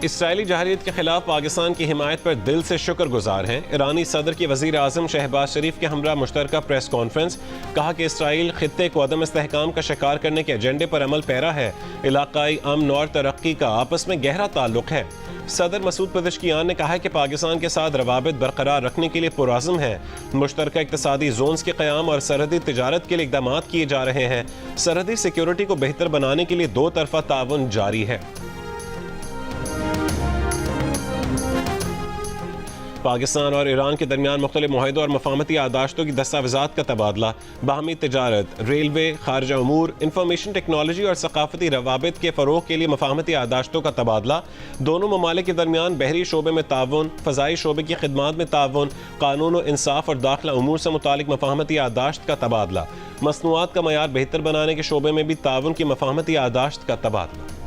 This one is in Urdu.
اسرائیلی جارحیت کے خلاف پاکستان کی حمایت پر دل سے شکر گزار ہیں۔ ایرانی صدر کی وزیر اعظم شہباز شریف کے ہمراہ مشترکہ پریس کانفرنس، کہا کہ اسرائیل خطے کو عدم استحکام کا شکار کرنے کے ایجنڈے پر عمل پیرا ہے۔ علاقائی امن اور ترقی کا آپس میں گہرا تعلق ہے۔ صدر مسعود پزشکیان نے کہا ہے کہ پاکستان کے ساتھ روابط برقرار رکھنے کے لیے پرعزم ہے۔ مشترکہ اقتصادی زونز کے قیام اور سرحدی تجارت کے لیے اقدامات کیے جا رہے ہیں۔ سرحدی سیکیورٹی کو بہتر بنانے کے لیے دو طرفہ تعاون جاری ہے۔ پاکستان اور ایران کے درمیان مختلف معاہدوں اور مفاہمتی یادداشتوں کی دستاویزات کا تبادلہ، باہمی تجارت، ریلوے، خارجہ امور، انفارمیشن ٹیکنالوجی اور ثقافتی روابط کے فروغ کے لیے مفاہمتی یادداشتوں کا تبادلہ، دونوں ممالک کے درمیان بحری شعبے میں تعاون، فضائی شعبے کی خدمات میں تعاون، قانون و انصاف اور داخلہ امور سے متعلق مفاہمتی یادداشت کا تبادلہ، مصنوعات کا معیار بہتر بنانے کے شعبے میں بھی تعاون کی مفاہمتی یادداشت کا تبادلہ۔